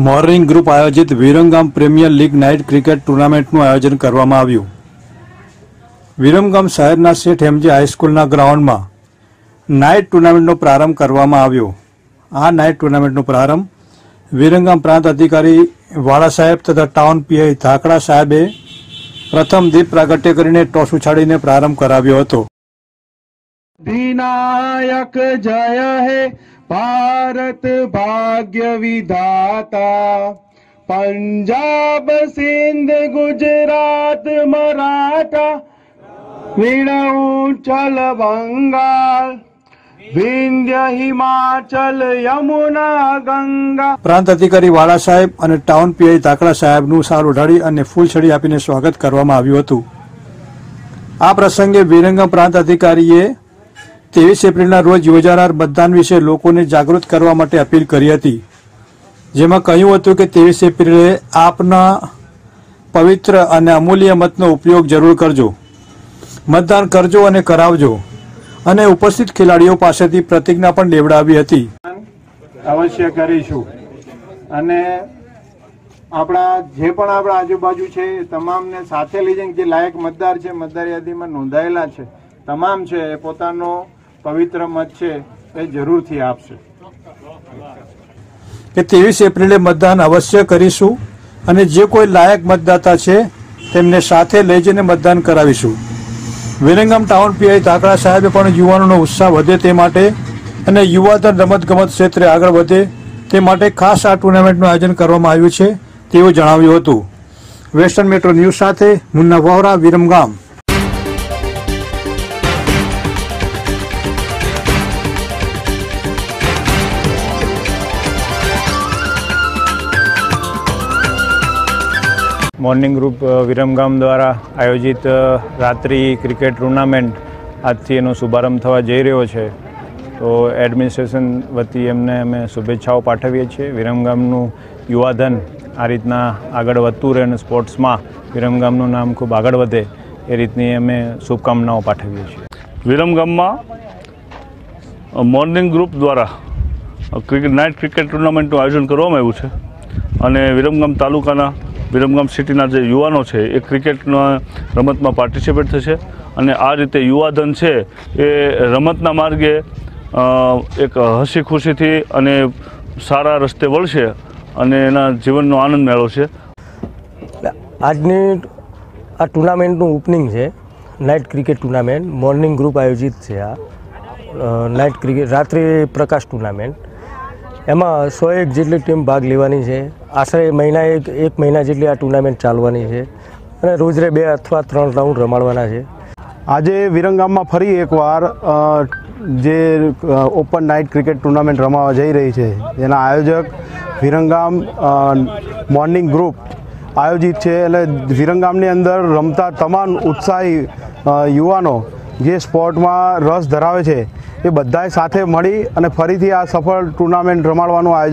Morning group આયોજિત Viramgam premier league night cricket ટુર્નામેન્ટનું આયોજન કરવામાં આવ્યું। વિરમગામ શહેરના શેઠ હેમજી હાઈસ્કૂલના ગ્રાઉન્ડમાં નાઇટ ટુર્નામેન્ટનો પ્રારંભ કરવામાં આવ્યો। આ નાઇટ ટુર્નામેન્ટનો પ્રારંભ વિરમગામ પ્રાંત અધિકારી વાળા સાહેબ તથા ટાઉન પીઆઈ ધાકડા સાહેબે પ્રથમ દીપ પ્રાગટ્ય કરીને ટોસ ઉછાળીને પ્રારંભ કરાવ્યો હતો। विनायक जय हे भारत भाग्य विधाता, पंजाब सिंध गुजरात मराठा विणउचल बंगाल विंध्य हिमाचल यमुना गंगा। પ્રાંત અધિકારી વાળા સાહેબ અને ટાઉન પીઆઈ ધાકડા સાહેબનું શાલ ઓઢાડી અને ફૂલછડી આપીને સ્વાગત કરવામાં આવ્યું હતું। આ પ્રસંગે વિરમગામ પ્રાંત અધિકારીએ 23 એપ્રિલના રોજ યોજાનાર મતદાન વિશે લોકોને જાગૃત કરવા માટે અપીલ કરી હતી, જેમાં કહ્યું હતું કે 23 એપ્રિલે આપના પવિત્ર અને અમૂલ્ય મતનો ઉપયોગ જરૂર કરજો, મતદાન કરજો અને કરાવજો, અને ઉપસ્થિત ખેલાડીઓ પાસેથી પ્રતિજ્ઞા પણ લેવડાવી હતી। અવશ્ય કરીશું અને આપણા જે પણ આપણા આજુબાજુ છે તમામને સાથે લઈ જઈને જે લાયક મતદાર છે, મતદાર યાદીમાં નોંધાયેલા છે તમામ છે એ પોતાનો પવિત્ર મત છે એ જરૂરથી આપશે કે 23 એપ્રિલે મતદાન અવશ્ય કરીશું અને જે કોઈ લાયક મતદાતા છે તેમને સાથે લઈ જઈને મતદાન કરાવીશું। વિરમગામ ટાઉન પીઆઈ ધાકડા સાહેબે પણ યુવાનોનો ઉત્સાહ વધે તે માટે અને યુવાધન રમતગમત ક્ષેત્રે આગળ વધે તે માટે ખાસ આ ટુર્નામેન્ટનું આયોજન કરવામાં આવ્યું છે તેવું જણાવ્યું હતું। વેસ્ટર્ન મેટ્રો ન્યૂઝ સાથે મુન્ના વોહરા, વિરમગામ। મોર્નિંગ ગ્રુપ વિરમગામ દ્વારા આયોજિત રાત્રિ ક્રિકેટ ટુર્નામેન્ટ આજથી એનો શુભારંભ થવા જઈ રહ્યો છે, તો એડમિનિસ્ટ્રેશન વતી એમને અમે શુભેચ્છાઓ પાઠવીએ છીએ। વિરમગામનું યુવાધન આ રીતના આગળ વધતું રહે અને સ્પોર્ટ્સમાં વિરમગામનું નામ ખૂબ આગળ વધે એ રીતની અમે શુભકામનાઓ પાઠવીએ છીએ। વિરમગામમાં મોર્નિંગ ગ્રુપ દ્વારા નાઇટ ક્રિકેટ ટુર્નામેન્ટનું આયોજન કરવામાં આવ્યું છે અને વિરમગામ તાલુકાના વિરમગામ સિટીના જે યુવાનો છે એ ક્રિકેટના રમતમાં પાર્ટિસિપેટ થશે અને આ રીતે યુવાધન છે એ રમતના માર્ગે એક હસી ખુશીથી અને સારા રસ્તે વળશે અને એના જીવનનો આનંદ મેળવશે। આજની આ ટુર્નામેન્ટનું ઓપનિંગ છે, night cricket tournament morning group આયોજિત છે। આ નાઇટ ક્રિકેટ રાત્રિ પ્રકાશ ટુર્નામેન્ટ, એમાં 101 જેટલી ટીમ ભાગ લેવાની છે। આશરે એક મહિના જેટલી આ ટુર્નામેન્ટ ચાલવાની છે અને રોજરે 2 અથવા 3 રાઉન્ડ રમાડવાના છે। આજે વિરમગામમાં ફરી એકવાર જે ઓપન નાઇટ ક્રિકેટ ટુર્નામેન્ટ રમાવા જઈ રહી છે જેના આયોજક વિરમગામ મોર્નિંગ ગ્રુપ આયોજિત છે। એટલે વિરમગામની અંદર રમતા તમામ ઉત્સાહી યુવાનો જે સ્પોર્ટમાં રસ ધરાવે છે એ બધાએ સાથે મળી અને ફરીથી આ સફળ ટુર્નામેન્ટ રમાડવાનું આયોજન